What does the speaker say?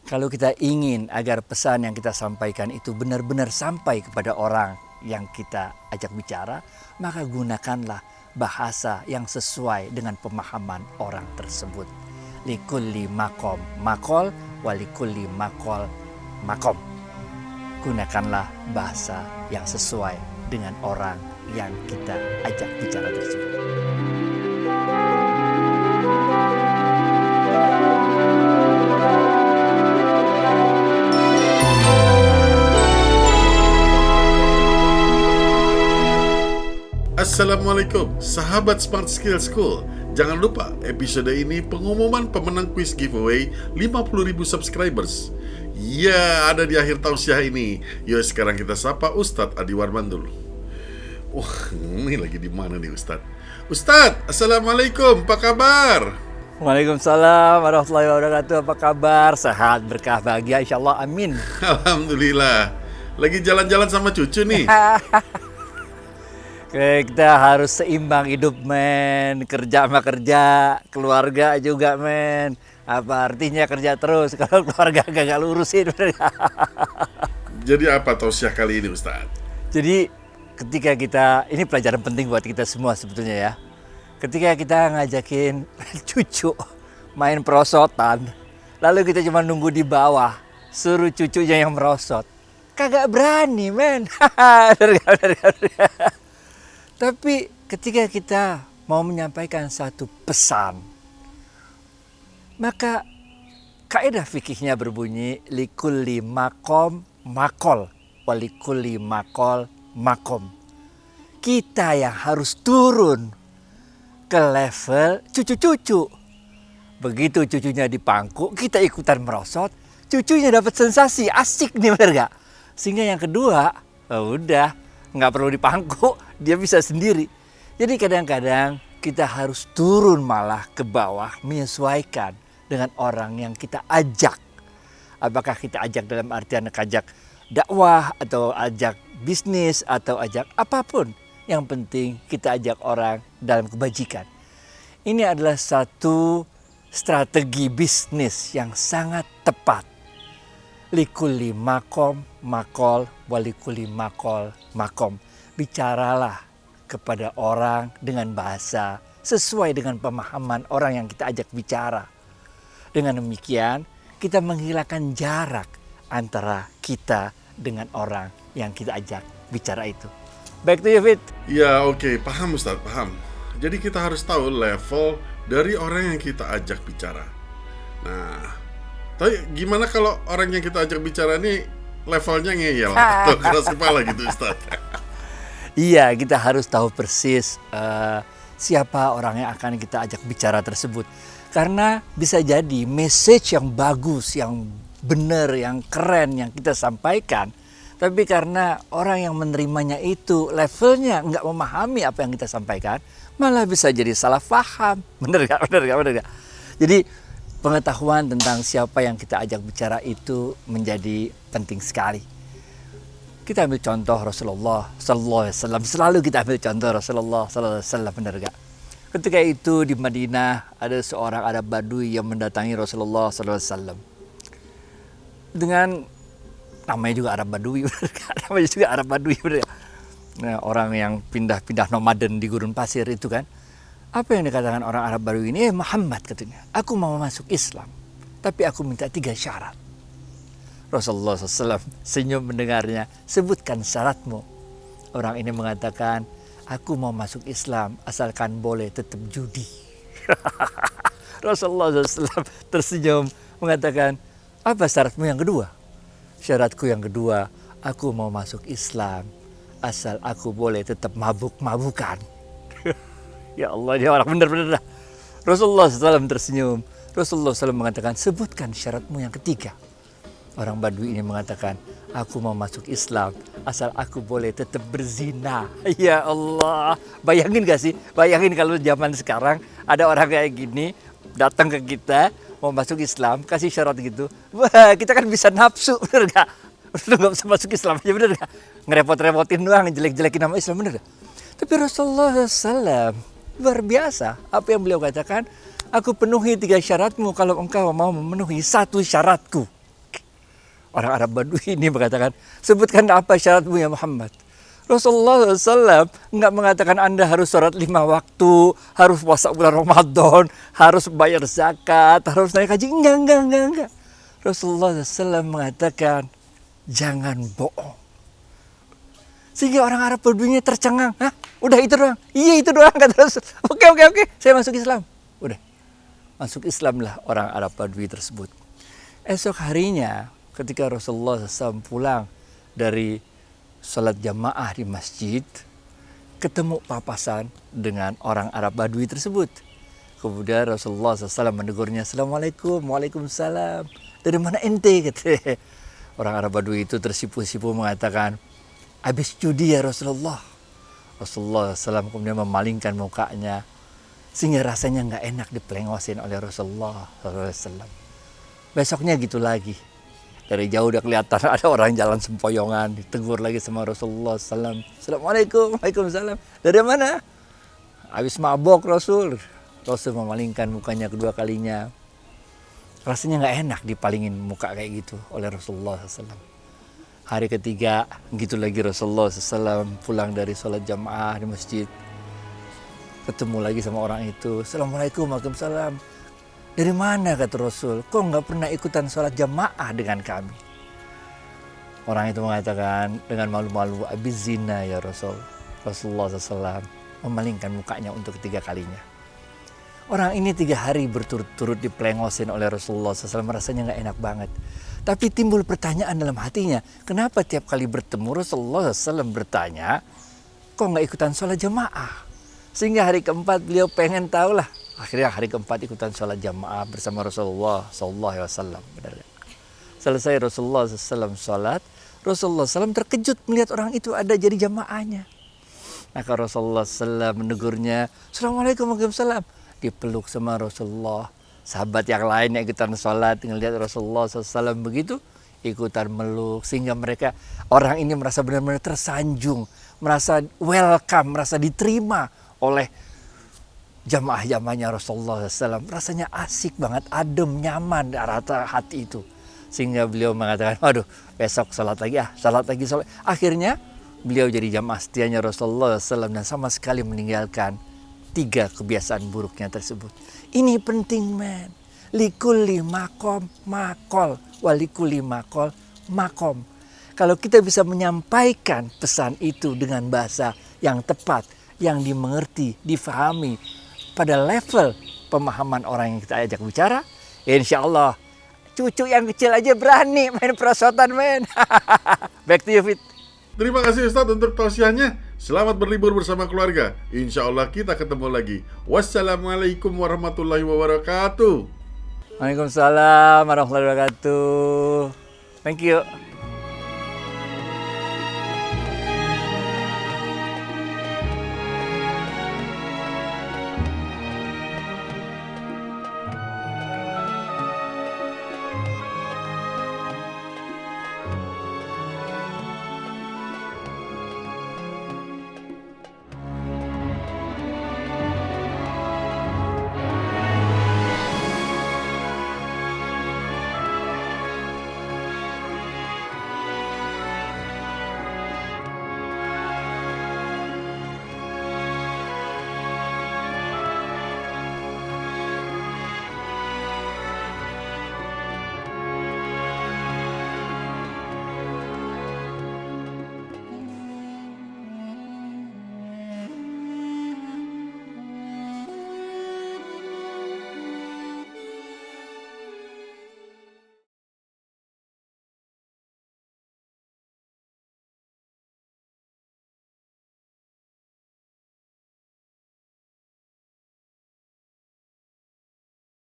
Kalau kita ingin agar pesan yang kita sampaikan itu benar-benar sampai kepada orang yang kita ajak bicara, maka gunakanlah bahasa yang sesuai dengan pemahaman orang tersebut. Likulli makom makol, walikulli makol makom. Gunakanlah bahasa yang sesuai dengan orang yang kita ajak bicara tersebut. Assalamualaikum sahabat Smart Skill School. Jangan lupa episode ini pengumuman pemenang quiz giveaway 50.000 subscribers. Ya, ada di akhir tausiah ini. Yuk sekarang kita sapa Ustadz Adi Warmandul. Wah, ini lagi di mana nih Ustadz? Ustadz, Assalamualaikum, apa kabar? Waalaikumsalam warahmatullahi wabarakatuh. Apa kabar? Sehat, berkah, bahagia, insyaallah, amin. Alhamdulillah. Lagi jalan-jalan sama cucu nih. Kita harus seimbang hidup, men. Kerja sama kerja, keluarga juga, men. Apa artinya kerja terus kalau keluarga gak lurusin? Jadi apa tausiah kali ini Ustadz? Jadi ketika kita, ini pelajaran penting buat kita semua sebetulnya ya. Ketika kita ngajakin cucu main perosotan, lalu kita cuma nunggu di bawah, suruh cucunya yang merosot. Kagak berani, men. Tapi ketika kita mau menyampaikan satu pesan, maka kaidah fikihnya berbunyi likulli makom makol, walikulli makol makom. Kita yang harus turun ke level cucu-cucu. Begitu cucunya dipangku, kita ikutan merosot, cucunya dapat sensasi, asik nih, bener gak? Sehingga yang kedua, udah nggak perlu dipangku, dia bisa sendiri. Jadi kadang-kadang kita harus turun malah ke bawah, menyesuaikan dengan orang yang kita ajak. Apakah kita ajak dalam artian ajak dakwah, atau ajak bisnis, atau ajak apapun. Yang penting kita ajak orang dalam kebajikan. Ini adalah satu strategi bisnis yang sangat tepat. Likulli makom makol, walikulli makol makom. Bicaralah kepada orang dengan bahasa sesuai dengan pemahaman orang yang kita ajak bicara. Dengan demikian kita menghilangkan jarak antara kita dengan orang yang kita ajak bicara itu. Back to you, Fit. Ya oke, paham Ustadz, paham. Jadi kita harus tahu level dari orang yang kita ajak bicara. Nah, tapi gimana kalau orang yang kita ajak bicara ini levelnya ngeyel atau keras kepala gitu Ustaz? Iya, kita harus tahu persis siapa orang yang akan kita ajak bicara tersebut. Karena bisa jadi message yang bagus, yang benar, yang keren yang kita sampaikan. Tapi karena orang yang menerimanya itu levelnya nggak memahami apa yang kita sampaikan, malah bisa jadi salah paham. Bener gak? Jadi pengetahuan tentang siapa yang kita ajak bicara itu menjadi penting sekali. Kita ambil contoh Rasulullah Sallallahu Alaihi Wasallam. Selalu kita ambil contoh Rasulullah Sallallahu Alaihi Wasallam, benar gak? Ketika itu di Madinah ada seorang Arab Badui yang mendatangi Rasulullah Sallallahu Alaihi Wasallam. Dengan namanya juga Arab Badui, namanya juga Arab Badui, benar gak? Nah, orang yang pindah-pindah nomaden di gurun pasir itu kan. Apa yang dikatakan orang Arab Badui ini? Muhammad, katanya, aku mau masuk Islam, tapi aku minta 3 syarat. Rasulullah SAW senyum mendengarnya. Sebutkan syaratmu. Orang ini mengatakan, aku mau masuk Islam asalkan boleh tetap judi. Rasulullah SAW tersenyum mengatakan, apa syaratmu yang kedua? Syaratku yang kedua, aku mau masuk Islam asal aku boleh tetap mabuk-mabukan. Ya Allah, dia orang benar-benar dah. Rasulullah SAW tersenyum. Rasulullah SAW mengatakan, sebutkan syaratmu yang ketiga. Orang Badui ini mengatakan, aku mau masuk Islam asal aku boleh tetap berzina. Ya Allah, bayangin gak sih? Bayangin kalau zaman sekarang ada orang kayak gini datang ke kita mau masuk Islam, kasih syarat gitu. Wah, kita kan bisa nafsu, bener gak? Lu gak bisa masuk Islam aja, bener gak? Ngerepot-repotin doang, jelek-jelekin nama Islam, bener gak? Tapi Rasulullah SAW luar biasa. Apa yang beliau katakan? Aku penuhi 3 syaratmu kalau engkau mau memenuhi 1 syaratku. Orang Arab Badui ini mengatakan, sebutkan apa syaratmu ya Muhammad. Rasulullah SAW nggak mengatakan Anda harus sholat 5 waktu, harus puasa bulan Ramadan, harus bayar zakat, harus naik haji. Enggak. Rasulullah SAW mengatakan, jangan bohong. Sehingga orang Arab Baduinya tercengang. Hah? Udah itu doang? Iya itu doang. Kata Rasul. Oke. Saya masuk Islam. Udah. Masuk Islam lah orang Arab Badui tersebut. Esok harinya ketika Rasulullah SAW pulang dari sholat jamaah di masjid, ketemu papasan dengan orang Arab Badui tersebut. Kemudian Rasulullah SAW menegurnya, Assalamualaikum, Waalaikumsalam. Dari mana ente? Kata orang Arab Badui itu tersipu-sipu mengatakan, habis judi ya Rasulullah. Rasulullah SAW kemudian memalingkan mukanya sehingga rasanya nggak enak dipelengosin oleh Rasulullah SAW. Besoknya gitu lagi. Dari jauh udah kelihatan ada orang jalan sempoyongan, ditegur lagi sama Rasulullah SAW. Assalamualaikum, Waalaikumsalam. Dari mana? Habis mabok Rasul. Rasul memalingkan mukanya kedua kalinya. Rasanya nggak enak dipalingin muka kayak gitu oleh Rasulullah SAW. Hari ketiga, gitu lagi Rasulullah SAW pulang dari sholat jamaah di masjid. Ketemu lagi sama orang itu. Assalamualaikum, Waalaikumsalam. Dari mana kata Rasul? Kok nggak pernah ikutan sholat jamaah dengan kami? Orang itu mengatakan dengan malu-malu, abis zina ya Rasul. Rasulullah SAW memalingkan mukanya untuk ketiga kalinya. Orang ini 3 hari berturut-turut dipelengosin oleh Rasulullah SAW. Rasanya nggak enak banget. Tapi timbul pertanyaan dalam hatinya, kenapa tiap kali bertemu Rasulullah SAW bertanya, kok nggak ikutan sholat jamaah? Sehingga hari keempat beliau pengen tahu lah. Akhirnya hari keempat ikutan sholat jamaah bersama Rasulullah SAW. Selesai Rasulullah SAW sholat, Rasulullah SAW terkejut melihat orang itu ada jadi jamaahnya. Maka Rasulullah SAW menegurnya, Assalamualaikum Waalaikumsalam. Dipeluk sama Rasulullah. Sahabat yang lain yang ikutan sholat ngelihat Rasulullah SAW begitu, ikutan meluk. Sehingga mereka, orang ini merasa benar-benar tersanjung, merasa welcome, merasa diterima oleh jamaah-jamaahnya Rasulullah SAW. Rasanya asik banget, adem, nyaman rata hati itu. Sehingga beliau mengatakan, waduh besok sholat lagi sholat. Akhirnya beliau jadi jamaah setianya Rasulullah SAW dan sama sekali meninggalkan 3 kebiasaan buruknya tersebut. Ini penting men. Likulli makom makol, walikuli makol makom. Kalau kita bisa menyampaikan pesan itu dengan bahasa yang tepat, yang dimengerti, difahami pada level pemahaman orang yang kita ajak bicara, insya Allah cucu yang kecil aja berani main perosotan men. Back to you Fit. Terima kasih Ustadz untuk tausiahnya. Selamat berlibur bersama keluarga. Insya Allah kita ketemu lagi. Wassalamualaikum warahmatullahi wabarakatuh. Waalaikumsalam warahmatullahi wabarakatuh. Thank you.